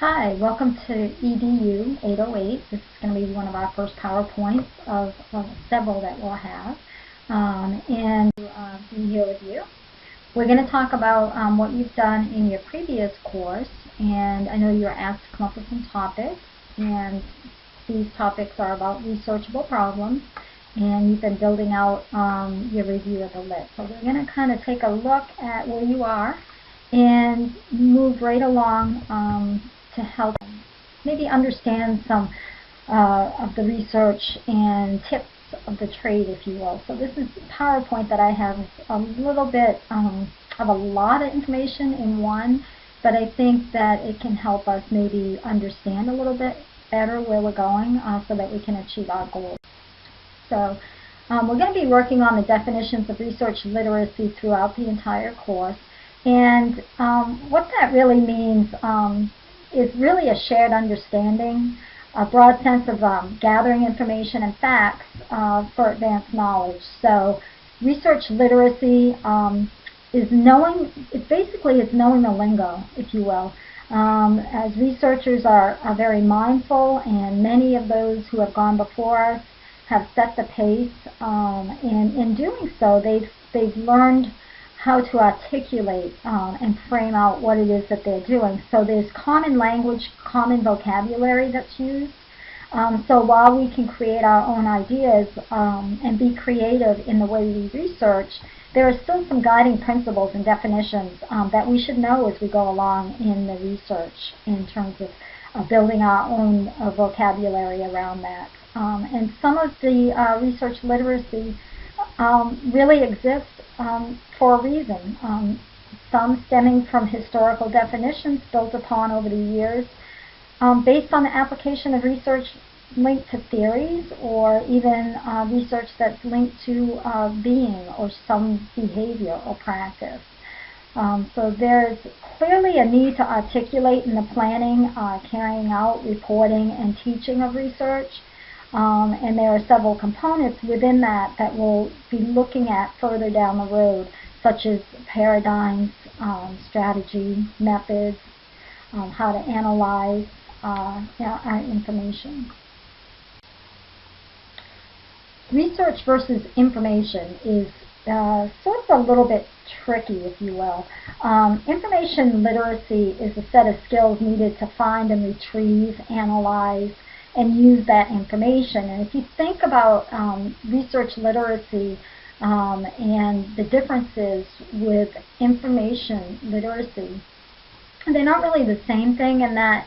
Hi, welcome to EDU 808. This is going to be one of our first PowerPoints of several that we'll have. And be here with you. We're going to talk about what you've done in your previous course, and I know you were asked to come up with some topics, and these topics are about researchable problems, and you've been building out your review of the list. So we're going to kind of take a look at where you are and move right along to help maybe understand some of the research and tips of the trade, if you will. So this is PowerPoint that I have a little bit of a lot of information in one, but I think that it can help us maybe understand a little bit better where we're going so that we can achieve our goals. So we're going to be working on the definitions of research literacy throughout the entire course. And what that really means is really a shared understanding, a broad sense of gathering information and facts for advanced knowledge. So research literacy is knowing, it basically is knowing the lingo, if you will. As researchers are very mindful, and many of those who have gone before us have set the pace, and in doing so they've learned how to articulate and frame out what it is that they're doing. So there's common language, common vocabulary that's used. So while we can create our own ideas and be creative in the way we research, there are still some guiding principles and definitions that we should know as we go along in the research in terms of building our own vocabulary around that. And some of the research literacy really exists for a reason. Some stemming from historical definitions built upon over the years based on the application of research linked to theories, or even research that's linked to being or some behavior or practice. So there's clearly a need to articulate in the planning, carrying out, reporting, and teaching of research. And there are several components within that that we'll be looking at further down the road, such as paradigms, strategy, methods, how to analyze our information. Research versus information is sort of a little bit tricky, if you will. Information literacy is a set of skills needed to find and retrieve, analyze, and use that information. And if you think about research literacy and the differences with information literacy, they're not really the same thing, in that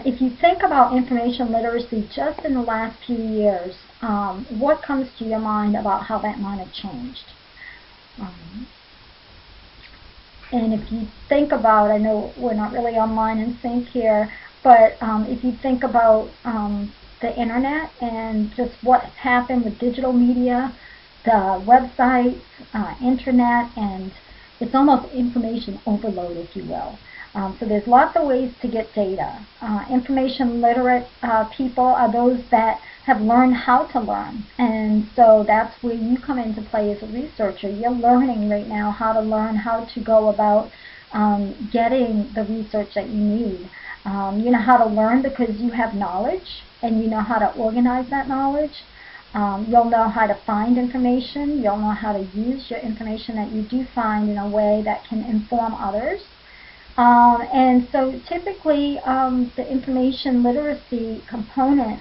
if you think about information literacy just in the last few years, what comes to your mind about how that might have changed? And if you think about, I know we're not really on line and sync here, but if you think about the internet and just what's happened with digital media, the websites, internet, and it's almost information overload, if you will. So there's lots of ways to get data. Information literate people are those that have learned how to learn. And so that's where you come into play as a researcher. You're learning right now how to learn how to go about getting the research that you need. You know how to learn because you have knowledge, and you know how to organize that knowledge. You'll know how to find information. You'll know how to use your information that you do find in a way that can inform others. And so typically the information literacy component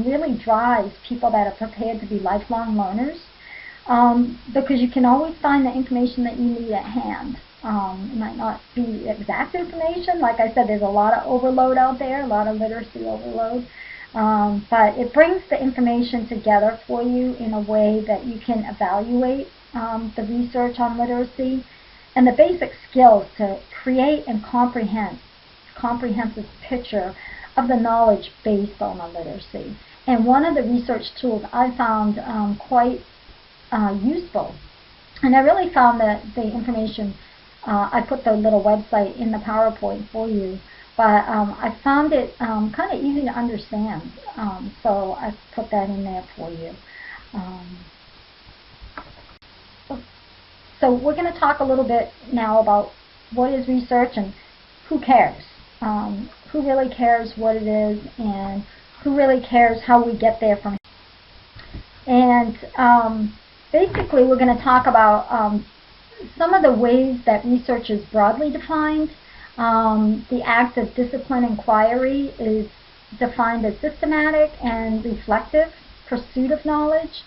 really drives people that are prepared to be lifelong learners, because you can always find the information that you need at hand. It might not be exact information. Like I said, there's a lot of overload out there, a lot of literacy overload. But it brings the information together for you in a way that you can evaluate the research on literacy and the basic skills to create and comprehensive picture of the knowledge based on the literacy. And one of the research tools I found quite useful, and I really found that the information, I put the little website in the PowerPoint for you, but I found it kind of easy to understand, so I put that in there for you. So we're going to talk a little bit now about what is research and who cares. who really cares what it is, and who really cares how we get there from here. And basically we're going to talk about some of the ways that research is broadly defined. The act of disciplined inquiry is defined as systematic and reflective pursuit of knowledge.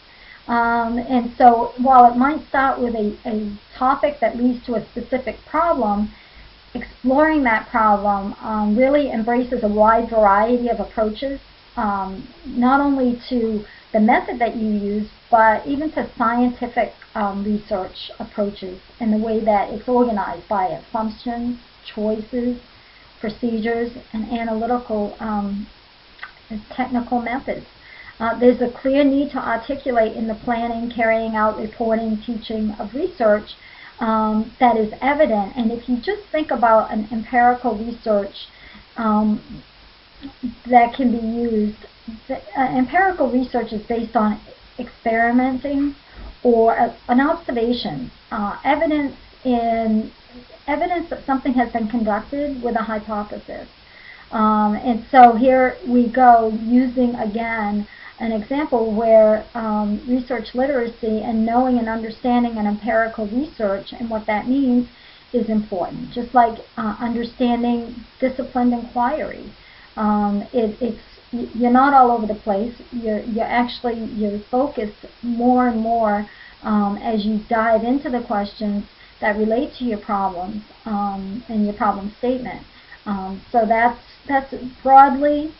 And so while it might start with a topic that leads to a specific problem, exploring that problem really embraces a wide variety of approaches, not only to the method that you use, but even to scientific research approaches and the way that it's organized by assumptions, choices, procedures, and analytical and technical methods. There's a clear need to articulate in the planning, carrying out, reporting, teaching of research that is evident. And if you just think about an empirical research that can be used, empirical research is based on experimenting or an observation, evidence that something has been conducted with a hypothesis. And so here we go, using again an example where research literacy and knowing and understanding an empirical research and what that means is important. Just like understanding disciplined inquiry. You're not all over the place. You're focused more and more as you dive into the questions that relate to your problems and your problem statement. So that's broadly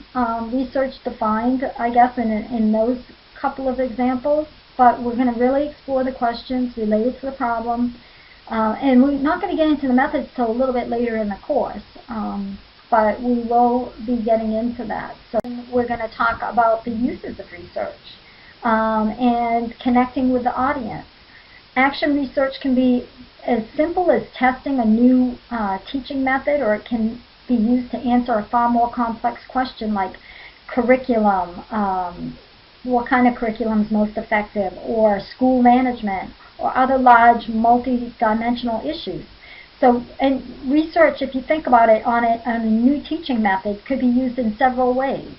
research defined, I guess, in those couple of examples. But we're going to really explore the questions related to the problem, and we're not going to get into the methods till a little bit later in the course. But we will be getting into that. So we're going to talk about the uses of research and connecting with the audience. Action research can be as simple as testing a new teaching method, or it can be used to answer a far more complex question like curriculum, what kind of curriculum is most effective, or school management, or other large multi-dimensional issues. So, and research, if you think about it, on a new teaching method could be used in several ways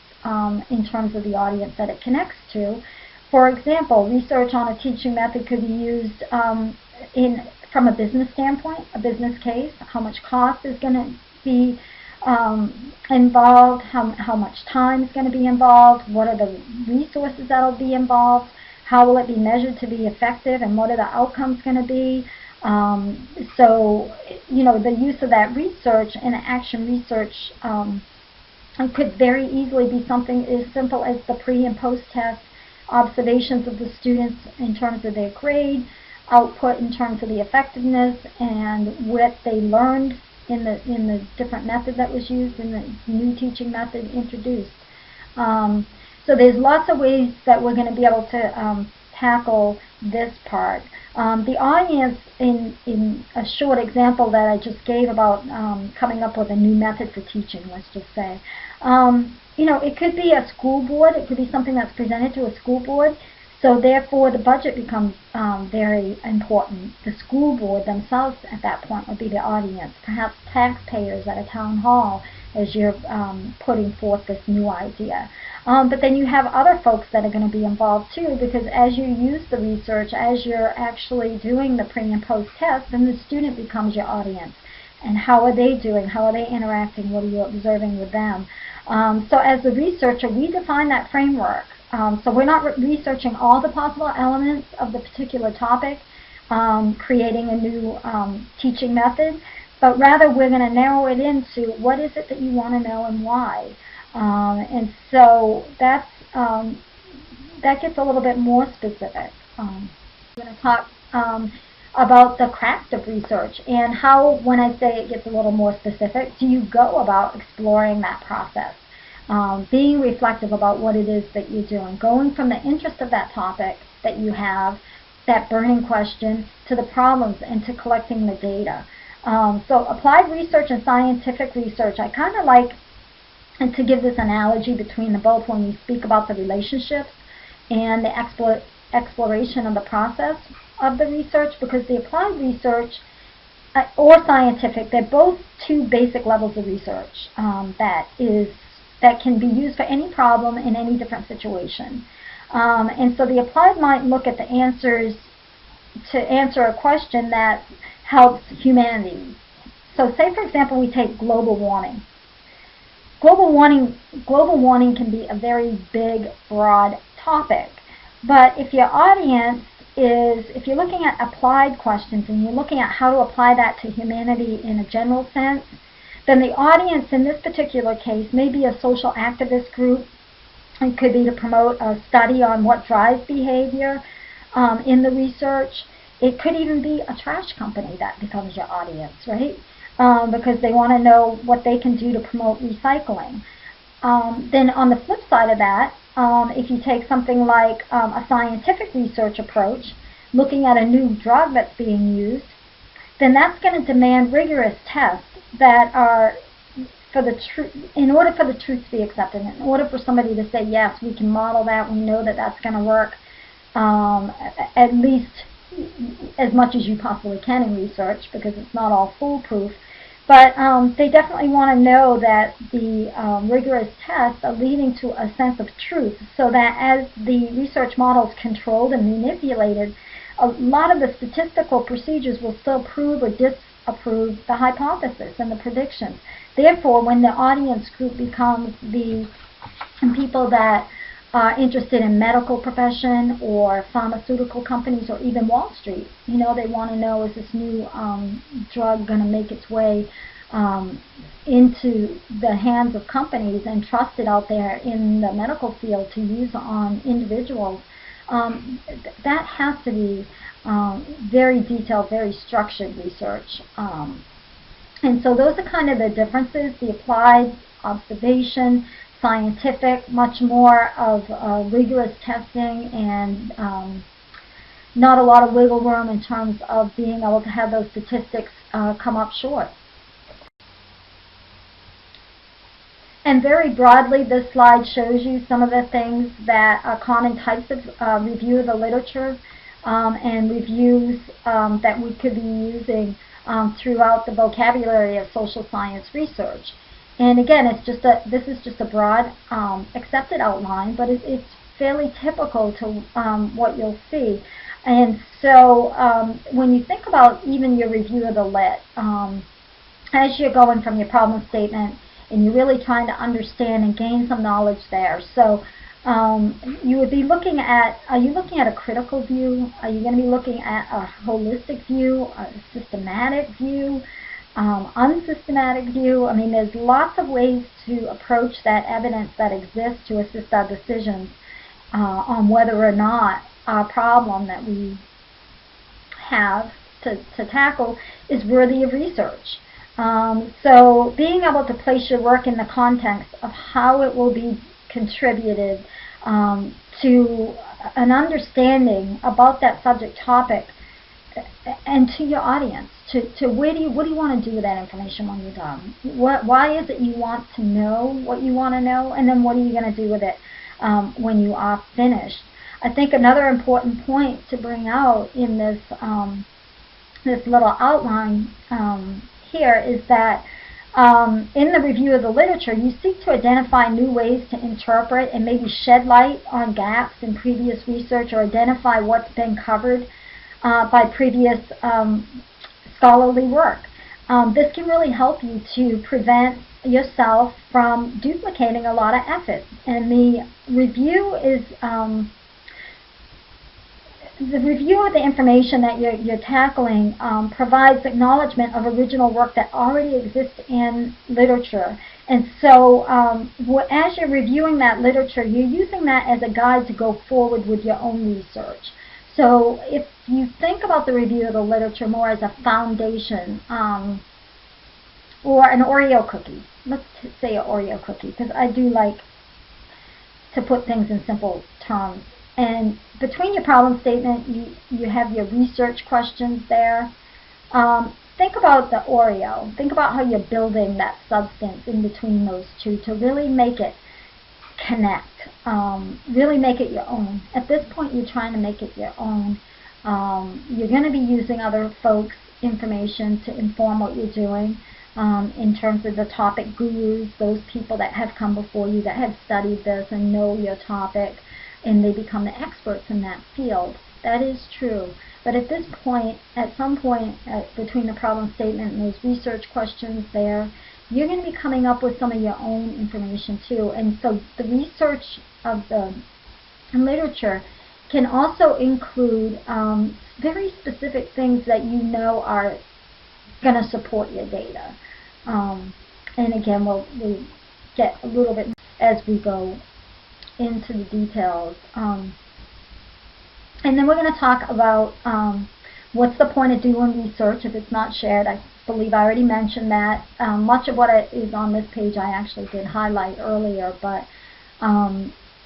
in terms of the audience that it connects to. For example, research on a teaching method could be used from a business standpoint, a business case, how much cost is going to be involved, how much time is going to be involved, what are the resources that will be involved, how will it be measured to be effective, and what are the outcomes going to be. So, you know, the use of that research and action research could very easily be something as simple as the pre- and post-test observations of the students in terms of their grade, output in terms of the effectiveness, and what they learned in the different method that was used, in the new teaching method introduced. So there's lots of ways that we're going to be able to tackle this part. The audience, in a short example that I just gave about coming up with a new method for teaching, let's just say, you know, it could be a school board. It could be something that's presented to a school board. So therefore, the budget becomes very important. The school board themselves at that point would be the audience, perhaps taxpayers at a town hall as you're putting forth this new idea. But then you have other folks that are going to be involved too, because as you use the research, as you're actually doing the pre and post test, then the student becomes your audience. And how are they doing? How are they interacting? What are you observing with them? So as a researcher, we define that framework. So we're not researching all the possible elements of the particular topic, creating a new teaching method, but rather we're going to narrow it into what is it that you want to know and why. And so that's, that gets a little bit more specific. We're going to talk about the craft of research and how, when I say it gets a little more specific, do you go about exploring that process. Being reflective about what it is that you're doing, going from the interest of that topic that you have, that burning question, to the problems and to collecting the data. So applied research and scientific research, I kind of like to give this analogy between the both when we speak about the relationships and the exploration of the process of the research, because the applied research or scientific. They're both two basic levels of research that can be used for any problem in any different situation. And so the applied might look at the answers to answer a question that helps humanity. So say, for example, we take global warming. Global warming can be a very big, broad topic. But if your audience if you're looking at applied questions and you're looking at how to apply that to humanity in a general sense, then the audience in this particular case may be a social activist group. It could be to promote a study on what drives behavior in the research. It could even be a trash company that becomes your audience, right? Because they want to know what they can do to promote recycling. Then on the flip side of that, if you take something like a scientific research approach, looking at a new drug that's being used, then that's going to demand rigorous tests that are in order for the truth to be accepted, in order for somebody to say, yes, we can model that, we know that that's going to work, at least as much as you possibly can in research, because it's not all foolproof. But they definitely want to know that the rigorous tests are leading to a sense of truth, so that as the research model is controlled and manipulated, a lot of the statistical procedures will still prove or disapprove the hypothesis and the predictions. Therefore, when the audience group becomes the people that are interested in medical profession or pharmaceutical companies or even Wall Street, you know, they want to know, is this new drug going to make its way into the hands of companies and trusted out there in the medical field to use on individuals. That has to be very detailed, very structured research. And so those are kind of the differences: the applied, observation, scientific, much more of rigorous testing, and not a lot of wiggle room in terms of being able to have those statistics come up short. And very broadly, this slide shows you some of the things that are common types of review of the literature and reviews that we could be using throughout the vocabulary of social science research. And again, this is just a broad accepted outline, but it's fairly typical to what you'll see. And so when you think about even your review of the lit, as you're going from your problem statement and you're really trying to understand and gain some knowledge there. So you would be looking at, are you looking at a critical view? Are you going to be looking at a holistic view, a systematic view, unsystematic view? I mean, there's lots of ways to approach that evidence that exists to assist our decisions on whether or not our problem that we have to tackle is worthy of research. So being able to place your work in the context of how it will be contributed to an understanding about that subject topic and to your audience, to what do you want to do with that information when you're done? Why is it you want to know what you want to know, and then what are you going to do with it when you are finished? I think another important point to bring out in this this little outline here is that in the review of the literature, you seek to identify new ways to interpret and maybe shed light on gaps in previous research, or identify what's been covered by previous scholarly work. This can really help you to prevent yourself from duplicating a lot of effort. And the review is the review of the information that you're tackling provides acknowledgement of original work that already exists in literature. And so as you're reviewing that literature, you're using that as a guide to go forward with your own research. So if you think about the review of the literature more as a foundation, or an Oreo cookie, let's say an Oreo cookie, because I do like to put things in simple terms. And between your problem statement, you have your research questions there. Think about the Oreo. Think about how you're building that substance in between those two to really make it connect, really make it your own. At this point, you're trying to make it your own. You're going to be using other folks' information to inform what you're doing. In terms of the topic gurus, those people that have come before you that have studied this and know your topic, and they become the experts in that field. That is true. But at this point, at some point between the problem statement and those research questions there, you're going to be coming up with some of your own information too. And so the research of the literature can also include very specific things that you know are going to support your data. And again, we'll get a little bit as we go into the details. And then we're going to talk about what's the point of doing research if it's not shared. I believe I already mentioned that. Much of what is on this page I actually did highlight earlier, but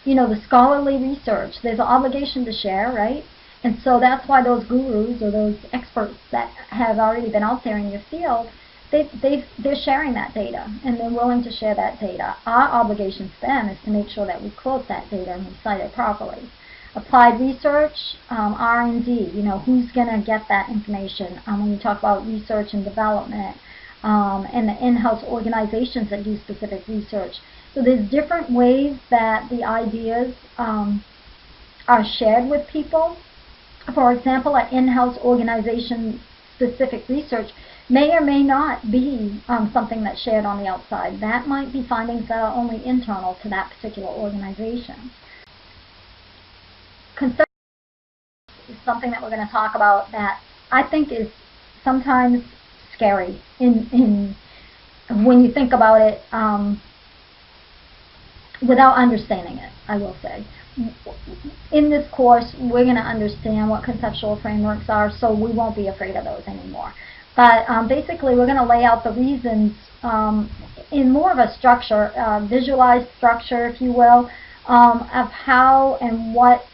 you know, the scholarly research, there's an obligation to share, right? And so that's why those gurus or those experts that have already been out there in your field, they're sharing that data, and they're willing to share that data. Our obligation to them is to make sure that we quote that data and we cite it properly. Applied research, R&D, you know, who's going to get that information when you talk about research and development, and the in-house organizations that do specific research. So there's different ways that the ideas are shared with people. For example, an in-house organization-specific research may or may not be something that's shared on the outside. That might be findings that are only internal to that particular organization. Conceptual is something that we're going to talk about that I think is sometimes scary in when you think about it without understanding it, I will say. In this course, we're going to understand what conceptual frameworks are, so we won't be afraid of those anymore. But basically, we're going to lay out the reasons in more of a structure, visualized structure, if you will, of how and what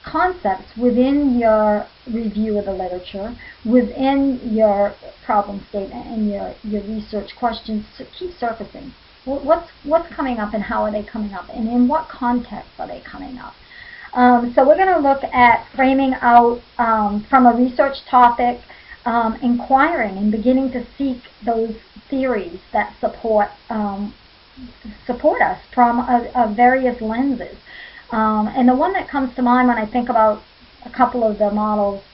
concepts within your review of the literature, within your problem statement and your research questions keep surfacing. What's coming up and how are they coming up and in what context are they coming up? So we're going to look at framing out from a research topic, inquiring and beginning to seek those theories that support us from various lenses. And the one that comes to mind when I think about a couple of the models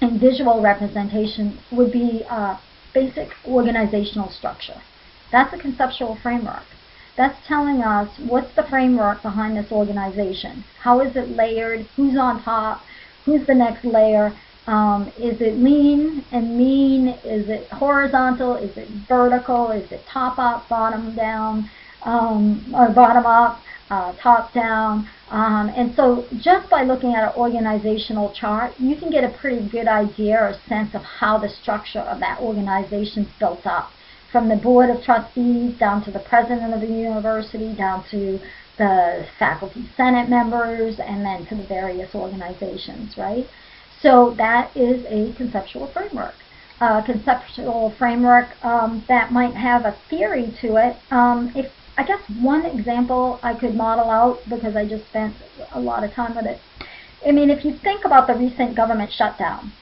in visual representation would be basic organizational structure. That's a conceptual framework. That's telling us what's the framework behind this organization. How is it layered? Who's on top? Who's the next layer? Is it lean and mean? Is it horizontal? Is it vertical? Is it top up, bottom down, or bottom up, top down? And so just by looking at an organizational chart, you can get a pretty good idea or sense of how the structure of that organization is built up. From the board of trustees down to the president of the university, down to the faculty senate members, and then to the various organizations, right? So that is a conceptual framework. Conceptual framework that might have a theory to it. I guess one example I could model out, because I just spent a lot of time with it. I mean, if you think about the recent government shutdown,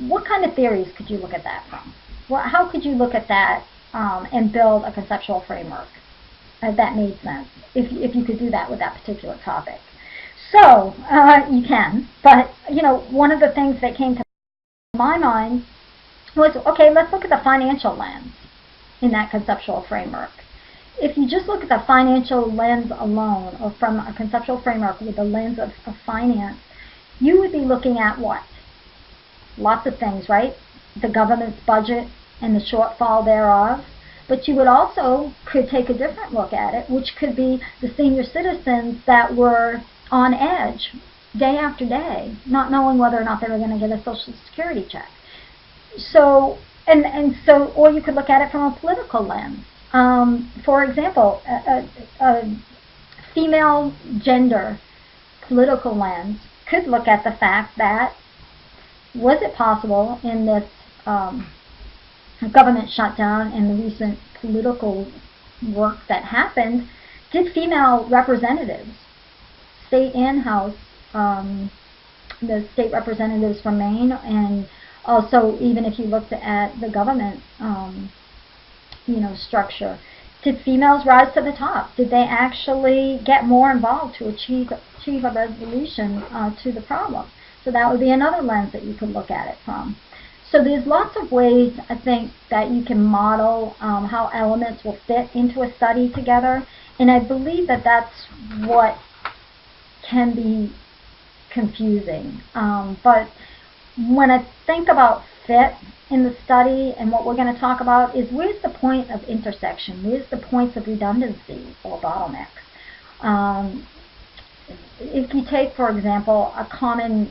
what kind of theories could you look at that from? How could you look at that and build a conceptual framework that made sense, if you could do that with that particular topic? So, you can, but, you know, one of the things that came to my mind was, okay, let's look at the financial lens in that conceptual framework. If you just look at the financial lens alone, or from a conceptual framework with the lens of finance, you would be looking at what? Lots of things, right? The government's budget and the shortfall thereof. But you would also could take a different look at it, which could be the senior citizens that were on edge day after day, not knowing whether or not they were going to get a Social Security check. So, so, or you could look at it from a political lens. For example, a female gender political lens could look at the fact that, was it possible in this government shutdown and the recent political work that happened, did female representatives, state and House, the state representatives from Maine and Also, even if you looked at the government, structure, did females rise to the top? Did they actually get more involved to achieve a resolution to the problem? So that would be another lens that you could look at it from. So there's lots of ways, I think, that you can model how elements will fit into a study together. And I believe that that's what can be confusing. But when I think about fit in the study, and what we're going to talk about is where's the point of intersection? Where's the points of redundancy or bottlenecks? If you take, for example, a common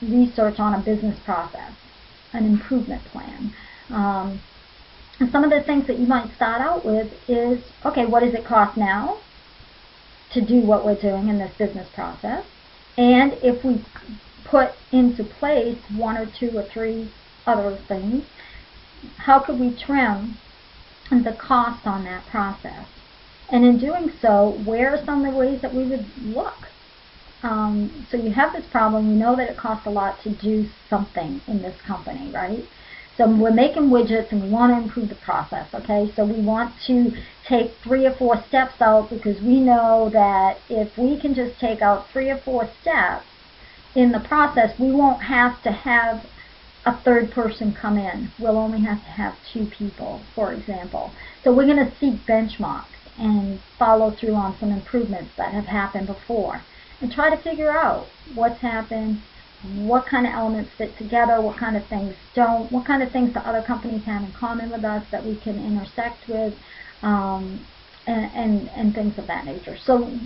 research on a business process, an improvement plan, and some of the things that you might start out with is, okay, what does it cost now to do what we're doing in this business process? And if we put into place one or two or three other things, how could we trim the cost on that process? And in doing so, where are some of the ways that we would look? So you have this problem, you know that it costs a lot to do something in this company, right? So we're making widgets and we want to improve the process, okay? So we want to take 3 or 4 steps out because we know that if we can just take out 3 or 4 steps in the process, we won't have to have a third person come in. We'll only have to have 2 people, for example. So we're going to seek benchmarks and follow through on some improvements that have happened before and try to figure out what's happened, what kind of elements fit together, what kind of things don't, what kind of things the other companies have in common with us that we can intersect with, and things of that nature. So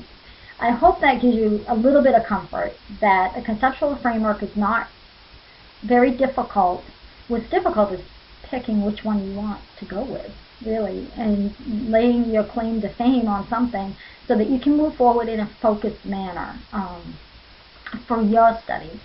I hope that gives you a little bit of comfort that a conceptual framework is not very difficult. What's difficult is picking which one you want to go with, really, and laying your claim to fame on something so that you can move forward in a focused manner for your studies.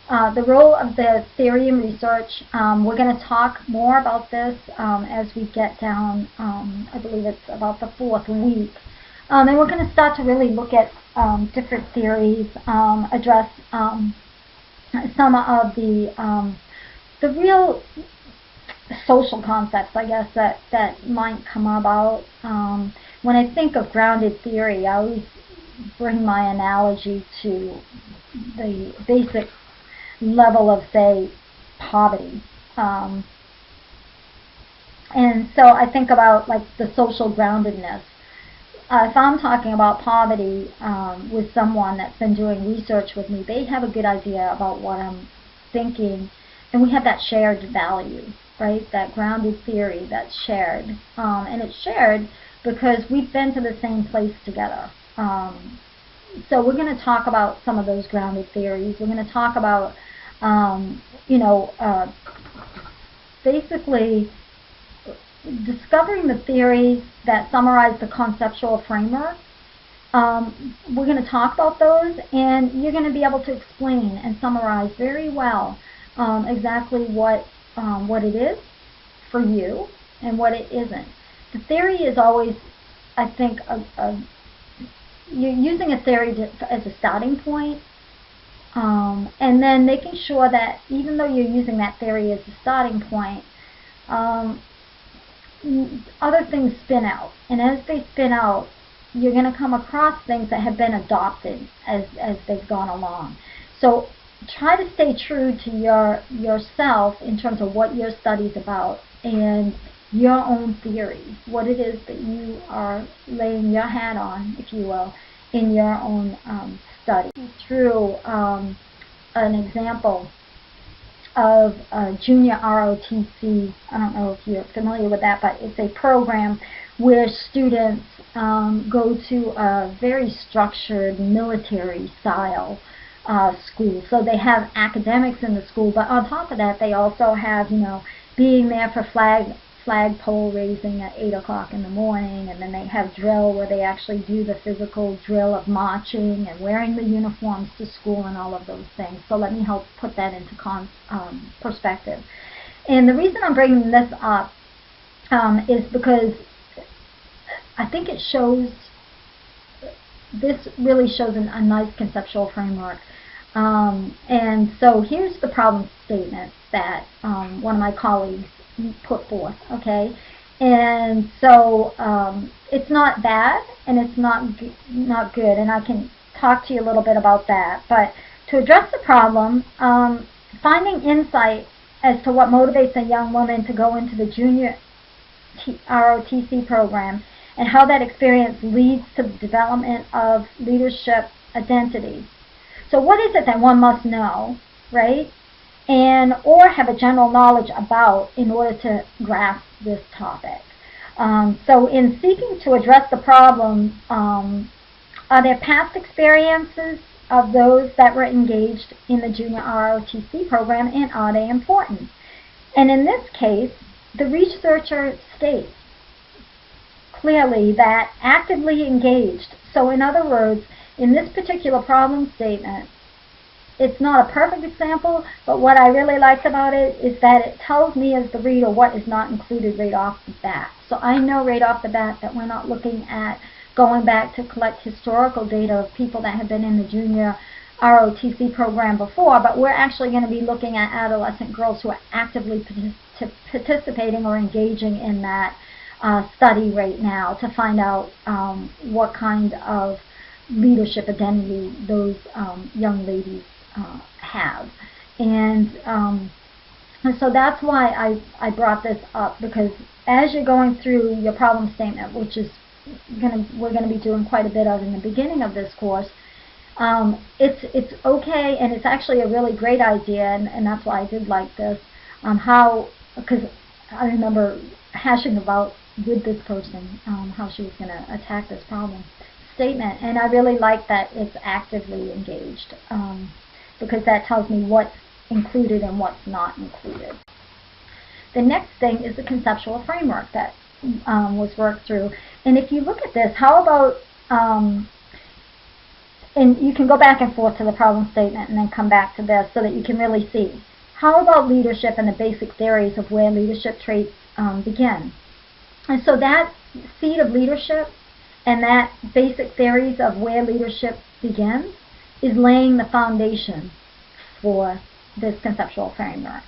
The role of the theory in research, we're going to talk more about this as we get down, I believe it's about the 4th week And we're going to start to really look at different theories, address some of the real social concepts, I guess, that might come about. When I think of grounded theory, I always bring my analogy to the basic level of, say, poverty. And so I think about like the social groundedness. If I'm talking about poverty with someone that's been doing research with me, they have a good idea about what I'm thinking, and we have that shared value, right? That grounded theory that's shared. And it's shared because we've been to the same place together. So we're going to talk about some of those grounded theories. We're going to talk about, basically discovering the theories that summarize the conceptual framework. We're going to talk about those, and you're going to be able to explain and summarize very well exactly what it is for you and what it isn't. The theory is always, I think, you're using a theory as a starting point, and then making sure that even though you're using that theory as a starting point, other things spin out, and as they spin out, you're going to come across things that have been adopted as they've gone along. So try to stay true to yourself in terms of what your study's about and your own theory, what it is that you are laying your hat on, if you will, in your own study. Through an example of junior ROTC. I don't know if you're familiar with that, but it's a program where students go to a very structured military style school. So they have academics in the school, but on top of that they also have, being there for flagpole raising at 8 o'clock in the morning, and then they have drill where they actually do the physical drill of marching and wearing the uniforms to school and all of those things. So let me help put that into perspective. And the reason I'm bringing this up is because I think it shows, this really shows a nice conceptual framework. And so here's the problem statement that one of my colleagues put forth, okay? And so it's not bad and it's not good, and I can talk to you a little bit about that. But to address the problem, finding insight as to what motivates a young woman to go into the junior ROTC program and how that experience leads to the development of leadership identity. So what is it that one must know, right? And or have a general knowledge about in order to grasp this topic. So in seeking to address the problem, are there past experiences of those that were engaged in the junior ROTC program, and are they important? And in this case, the researcher states clearly that actively engaged. So in other words, in this particular problem statement, it's not a perfect example, but what I really liked about it is that it tells me as the reader what is not included right off the bat. So I know right off the bat that we're not looking at going back to collect historical data of people that have been in the junior ROTC program before, but we're actually going to be looking at adolescent girls who are actively participating or engaging in that study right now to find out what kind of leadership identity those young ladies have. And so that's why I brought this up, because as you're going through your problem statement, which is we're going to be doing quite a bit of in the beginning of this course, it's okay, and it's actually a really great idea, and that's why I did like this, because I remember hashing about with this person how she was going to attack this problem statement, and I really like that it's actively engaged, because that tells me what's included and what's not included. The next thing is the conceptual framework that was worked through. And if you look at this, how about, and you can go back and forth to the problem statement and then come back to this so that you can really see. How about leadership and the basic theories of where leadership traits begin? And so that seed of leadership And that basic theories of where leadership begins is laying the foundation for this conceptual framework.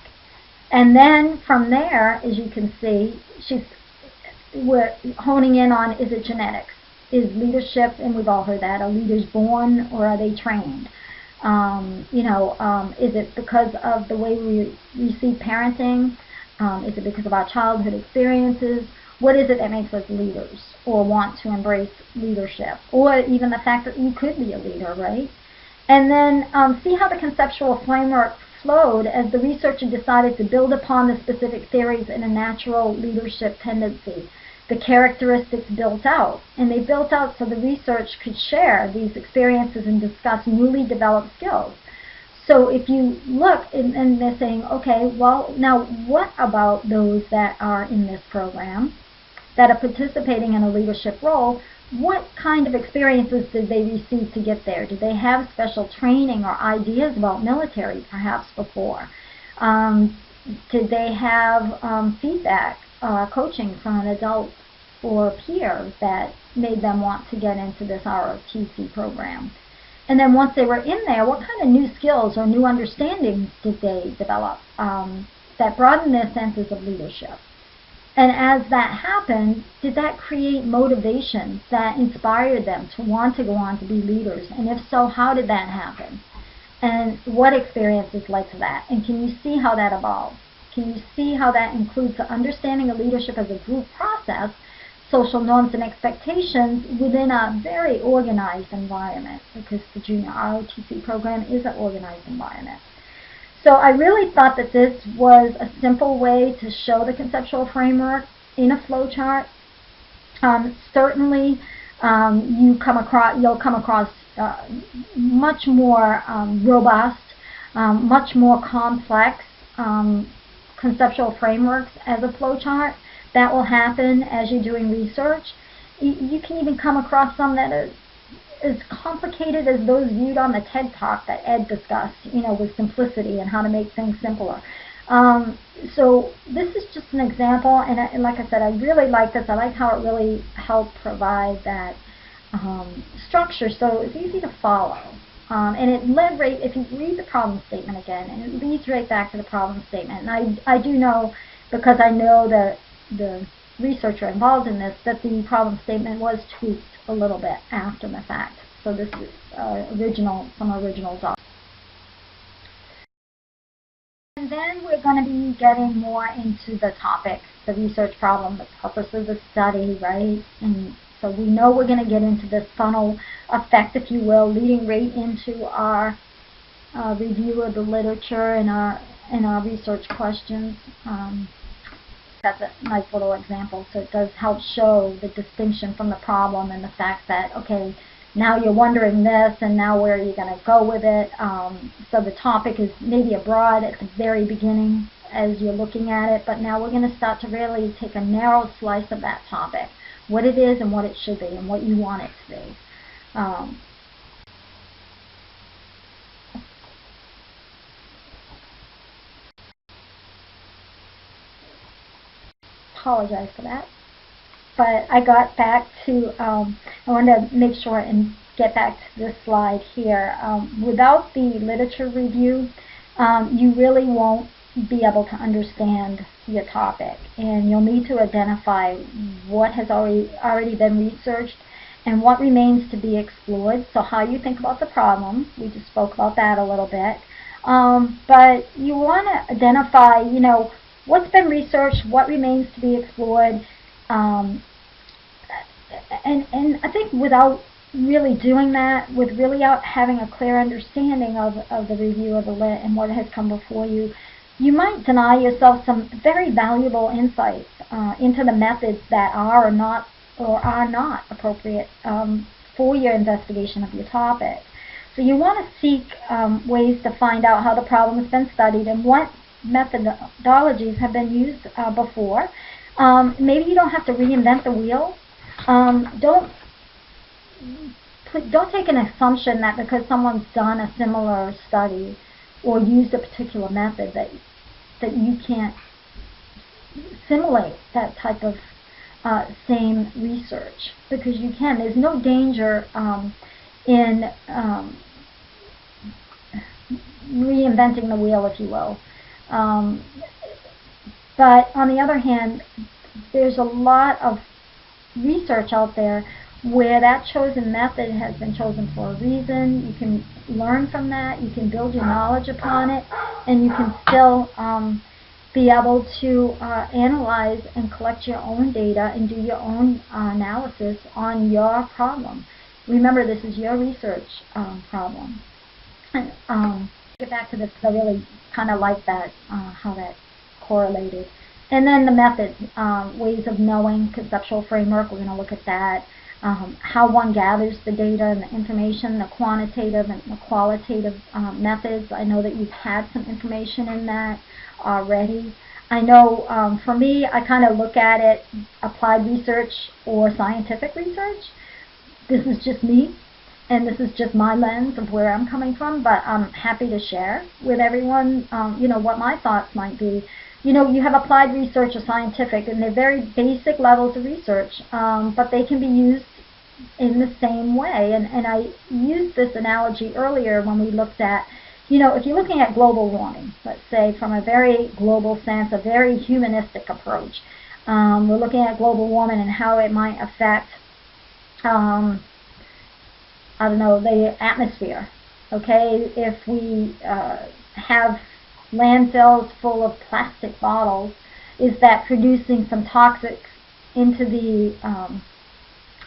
And then from there, as you can see, we're honing in on, is it genetics? Is leadership, and we've all heard that, are leaders born or are they trained? Is it because of the way we receive parenting? Is it because of our childhood experiences? What is it that makes us leaders or want to embrace leadership? Or even the fact that you could be a leader, right? And then see how the conceptual framework flowed as the researcher decided to build upon the specific theories in a natural leadership tendency. The characteristics built out, and they built out so the research could share these experiences and discuss newly developed skills. So if you look and they're saying, okay, well, now what about those that are in this program that are participating in a leadership role? What kind of experiences did they receive to get there? Did they have special training or ideas about military perhaps before? Did they have feedback, coaching from an adult or peer that made them want to get into this ROTC program? And then once they were in there, what kind of new skills or new understandings did they develop that broadened their senses of leadership? And as that happened, did that create motivation that inspired them to want to go on to be leaders? And if so, how did that happen? And what experiences led to that? And can you see how that evolves? Can you see how that includes the understanding of leadership as a group process, social norms and expectations within a very organized environment? Because the junior ROTC program is an organized environment. So I really thought that this was a simple way to show the conceptual framework in a flowchart. Certainly, you'll come across much more robust, much more complex conceptual frameworks as a flowchart. That will happen as you're doing research. You can even come across some that are as complicated as those viewed on the TED Talk that Ed discussed, with simplicity and how to make things simpler. So this is just an example, and like I said, I really like this. I like how it really helped provide that structure, so it's easy to follow. And it led right, if you read the problem statement again, and it leads right back to the problem statement. And I do know, because I know the researcher involved in this, that the problem statement was tweaked a little bit after the fact. So this is some original docs. And then we're going to be getting more into the topic, the research problem, the purpose of the study, right? And so we know we're going to get into this funnel effect, if you will, leading right into our review of the literature and our research questions. That's a nice little example, so it does help show the distinction from the problem and the fact that, okay, now you're wondering this, and now where are you going to go with it? So the topic is maybe broad at the very beginning as you're looking at it, but now we're going to start to really take a narrow slice of that topic, what it is and what it should be and what you want it to be. Apologize for that, but I got back to, I wanted to make sure and get back to this slide here. Without the literature review, you really won't be able to understand your topic, and you'll need to identify what has already been researched and what remains to be explored. So how you think about the problem, we just spoke about that a little bit, but you want to identify, what's been researched, what remains to be explored, and I think without really doing that, with really having a clear understanding of the review of the lit and what has come before you, you might deny yourself some very valuable insights into the methods that are or not appropriate for your investigation of your topic. So you want to seek ways to find out how the problem has been studied and what methodologies have been used before. Maybe you don't have to reinvent the wheel. Don't take an assumption that because someone's done a similar study or used a particular method that you can't simulate that type of same research, because you can. There's no danger in reinventing the wheel, if you will. But on the other hand, there's a lot of research out there where that chosen method has been chosen for a reason. You can learn from that, you can build your knowledge upon it, and you can still be able to analyze and collect your own data and do your own analysis on your problem. Remember, this is your research problem. And, get back to this, because I really kind of like that, how that correlated. And then the methods, ways of knowing, conceptual framework, we're going to look at that. How one gathers the data and the information, the quantitative and the qualitative methods. I know that you've had some information in that already. I know for me, I kind of look at it applied research or scientific research. This is just me, and this is just my lens of where I'm coming from, but I'm happy to share with everyone, you know, what my thoughts might be. You know, you have applied research or scientific, and they're very basic levels of research, but they can be used in the same way. And I used this analogy earlier when we looked at, you know, if you're looking at global warming, let's say from a very global sense, a very humanistic approach, we're looking at global warming and how it might affect, I don't know, the atmosphere. Okay, if we have landfills full of plastic bottles, is that producing some toxics into the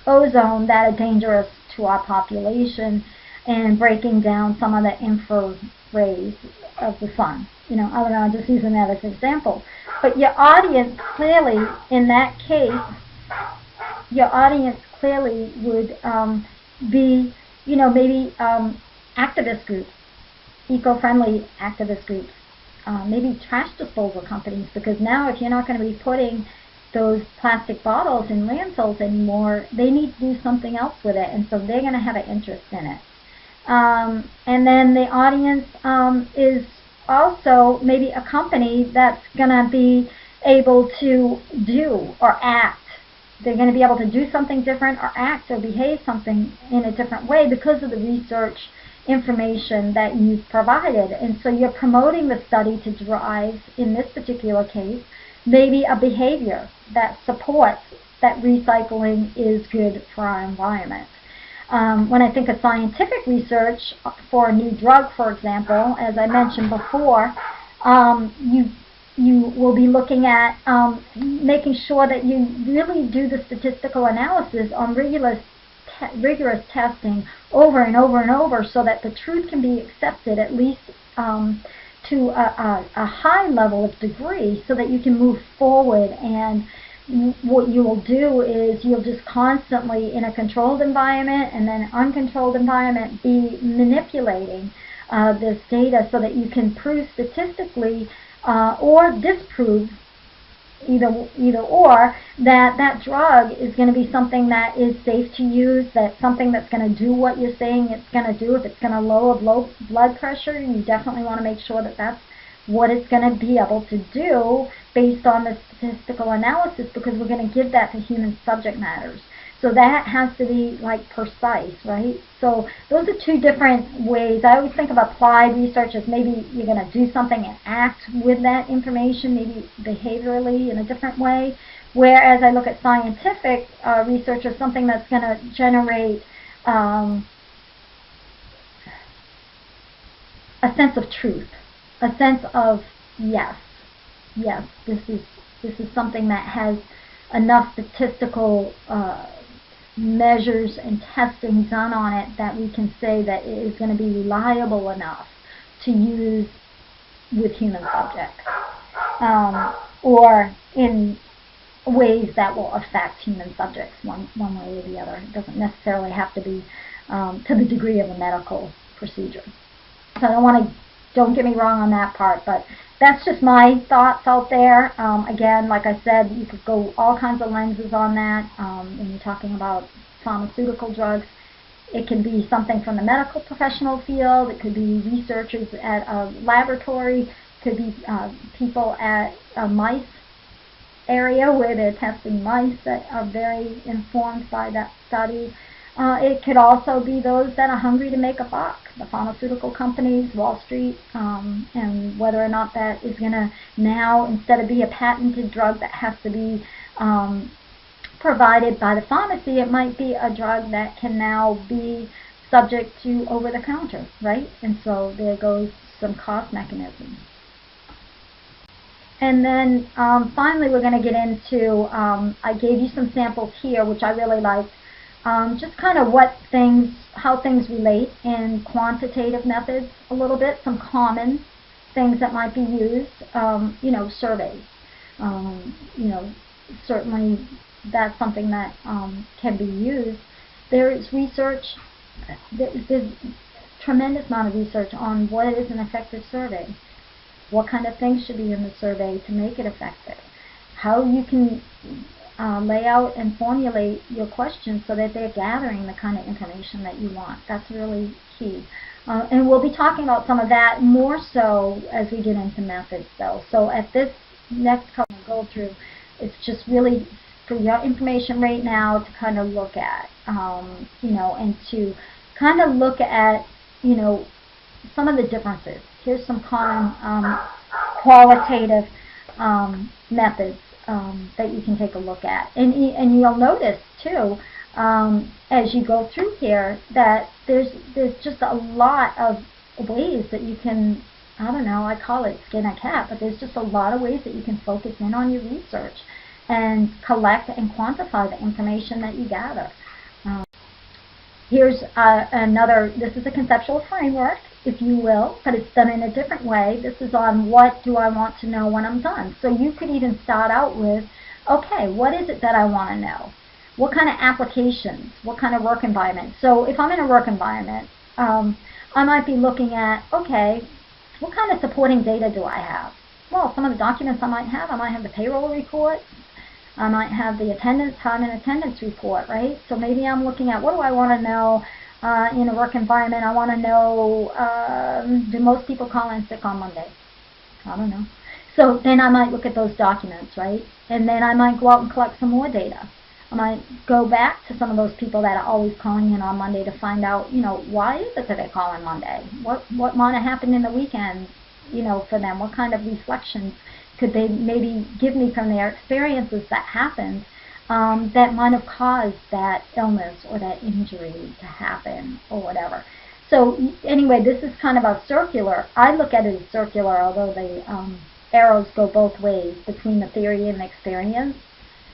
ozone that are dangerous to our population and breaking down some of the infrared rays of the sun? You know, I don't know, I'm just using that as an example. But your audience clearly, in that case, your audience clearly would be, you know, maybe activist groups, eco-friendly activist groups, maybe trash disposal companies, because now if you're not going to be putting those plastic bottles in landfills anymore, they need to do something else with it, and so they're going to have an interest in it. And then the audience is also maybe a company that's going to be able to do or act. They're going to be able to do something different or act or behave something in a different way because of the research information that you've provided. And so you're promoting the study to drive, in this particular case, maybe a behavior that supports that recycling is good for our environment. When I think of scientific research for a new drug, for example, as I mentioned before, you will be looking at making sure that you really do the statistical analysis on rigorous testing over and over and over, so that the truth can be accepted at least to a high level of degree, so that you can move forward. And what you will do is you'll just constantly, in a controlled environment and then uncontrolled environment, be manipulating this data so that you can prove statistically or disprove, either or, that that drug is going to be something that is safe to use, that's something that's going to do what you're saying it's going to do. If it's going to lower blood pressure, you definitely want to make sure that that's what it's going to be able to do based on the statistical analysis, because we're going to give that to human subject matters. So that has to be like precise, right? So those are two different ways. I always think of applied research as maybe you're going to do something and act with that information, maybe behaviorally in a different way. Whereas I look at scientific research as something that's going to generate a sense of truth, a sense of yes, this is something that has enough statistical measures and testing done on it that we can say that it is going to be reliable enough to use with human subjects, or in ways that will affect human subjects one way or the other. It doesn't necessarily have to be to the degree of a medical procedure. So don't get me wrong on that part, but that's just my thoughts out there. Again, like I said, you could go all kinds of lenses on that. When you're talking about pharmaceutical drugs, it can be something from the medical professional field. It could be researchers at a laboratory. It could be people at mice area where they're testing mice that are very informed by that study. It could also be those that are hungry to make a buck, the pharmaceutical companies, Wall Street, and whether or not that is going to now, instead of be a patented drug that has to be provided by the pharmacy, it might be a drug that can now be subject to over-the-counter, right? And so there goes some cost mechanisms. And then finally we're going to get into, I gave you some samples here, which I really liked, just kind of how things relate in quantitative methods a little bit, some common things that might be used, surveys. Certainly that's something that can be used. There is research, there's tremendous amount of research on what is an effective survey. What kind of things should be in the survey to make it effective? How you can lay out and formulate your questions so that they're gathering the kind of information that you want. That's really key. And we'll be talking about some of that more so as we get into methods, though. So at this next couple we'll go through, it's just really for your information right now to kind of look at, and to kind of look at, some of the differences. Here's some common qualitative methods that you can take a look at. And you'll notice, too, as you go through here, that there's just a lot of ways that you can, I call it skin a cat, but there's just a lot of ways that you can focus in on your research and collect and quantify the information that you gather. Here's this is a conceptual framework, if you will, but it's done in a different way. This is on what do I want to know when I'm done. So you could even start out with, okay, what is it that I want to know? What kind of applications? What kind of work environment? So if I'm in a work environment, I might be looking at, okay, what kind of supporting data do I have? Well, some of the documents I might have the payroll report. I might have the time and attendance report, right? So maybe I'm looking at, what do I want to know in a work environment? I want to know, do most people call in sick on Monday? I don't know. So then I might look at those documents, right? And then I might go out and collect some more data. I might go back to some of those people that are always calling in on Monday to find out, why is it that they call in Monday? What might have happened in the weekend, for them? What kind of reflections could they maybe give me from their experiences that happened that might have caused that illness or that injury to happen or whatever. So anyway, this is kind of a circular. I look at it as circular, although the arrows go both ways between the theory and the experience.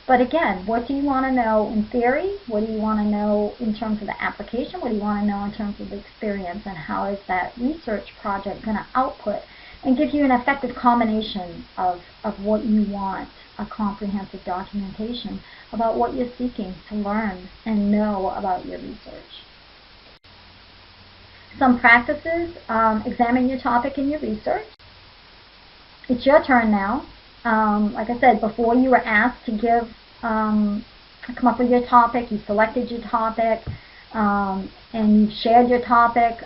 But again, what do you want to know in theory? What do you want to know in terms of the application? What do you want to know in terms of the experience? And how is that research project going to output and give you an effective combination of what you want, a comprehensive documentation about what you're seeking to learn and know about your research. Some practices, examine your topic in your research. It's your turn now. Like I said, before you were asked to come up with your topic, you selected your topic, and you've shared your topic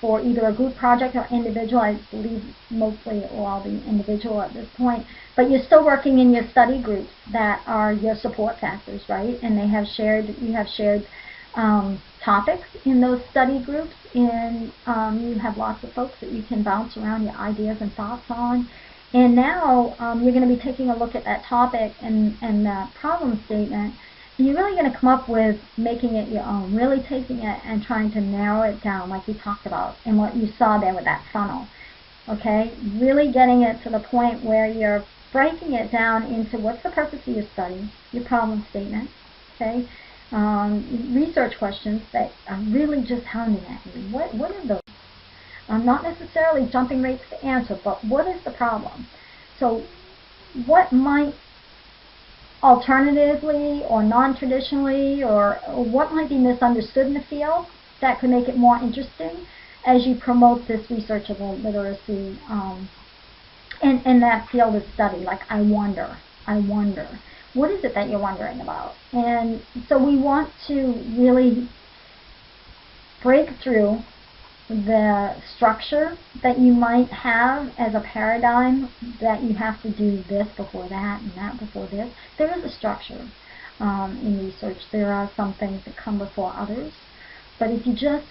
for either a group project or individual. I believe mostly it will all be individual at this point. But you're still working in your study groups that are your support factors, right? And you have shared topics in those study groups, and you have lots of folks that you can bounce around your ideas and thoughts on. And now you're going to be taking a look at that topic and that problem statement. And you're really going to come up with making it your own, really taking it and trying to narrow it down like we talked about and what you saw there with that funnel. Okay? Really getting it to the point where you're breaking it down into what's the purpose of your study, your problem statement, okay? Research questions that are really just hounding at you. What are those? Not necessarily jumping right to the answer, but what is the problem? So what might alternatively or non-traditionally or what might be misunderstood in the field that could make it more interesting as you promote this research of literacy in that field of study? Like, I wonder, what is it that you're wondering about? And so we want to really break through the structure that you might have as a paradigm, that you have to do this before that and that before this. There is a structure in research. There are some things that come before others. But if you just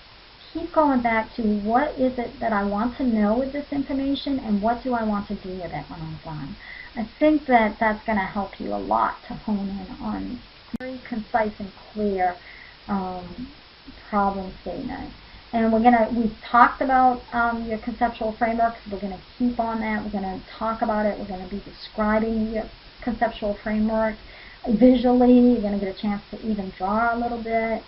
keep going back to what is it that I want to know with this information and what do I want to do with it when I'm done, I think that that's going to help you a lot to hone in on very concise and clear problem statement. And we've talked about your conceptual frameworks. We're going to keep on that. We're going to talk about it. We're going to be describing your conceptual framework visually. You're going to get a chance to even draw a little bit.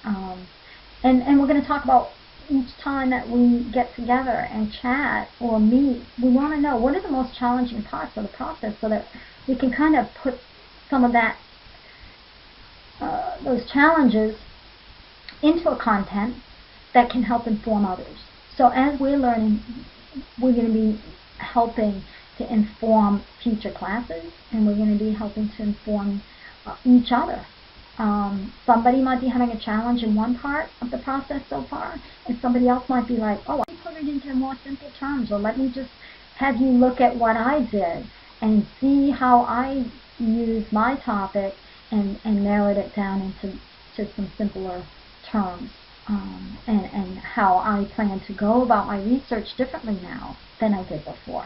And we're going to talk about each time that we get together and chat or meet, we want to know what are the most challenging parts of the process so that we can kind of put some of that, those challenges into a content that can help inform others. So as we're learning, we're going to be helping to inform future classes, and we're going to be helping to inform each other. Somebody might be having a challenge in one part of the process so far, and somebody else might be like, oh, I put it into more simple terms, or let me just have you look at what I did and see how I use my topic and narrowed it down into some simpler terms, and how I plan to go about my research differently now than I did before.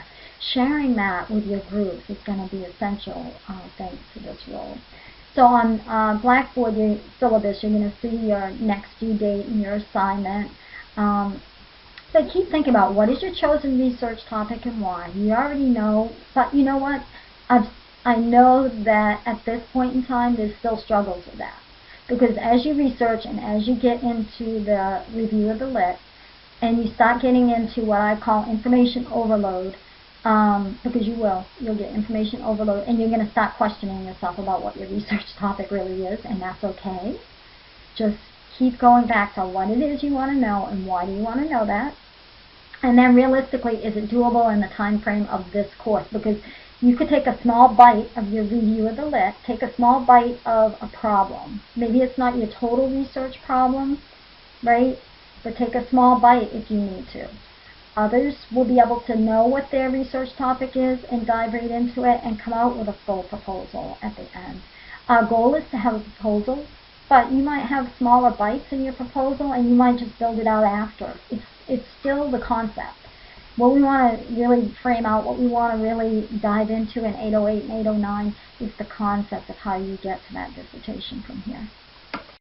Sharing that with your groups is going to be essential thanks to this role. So on Blackboard, your syllabus, you're going to see your next due date and your assignment. But keep thinking about what is your chosen research topic and why. You already know, but you know what? I know that at this point in time, there's still struggles with that. Because as you research and as you get into the review of the lit, and you start getting into what I call information overload, because you'll get information overload, and you're going to start questioning yourself about what your research topic really is, and that's okay. Just keep going back to what it is you want to know and why do you want to know that. And then realistically, is it doable in the time frame of this course? Because you could take a small bite of your review of the lit, take a small bite of a problem. Maybe it's not your total research problem, right? But take a small bite if you need to. Others will be able to know what their research topic is and dive right into it and come out with a full proposal at the end. Our goal is to have a proposal, but you might have smaller bites in your proposal and you might just build it out after. It's still the concept. What we want to really frame out, what we want to really dive into in 808 and 809 is the concept of how you get to that dissertation from here.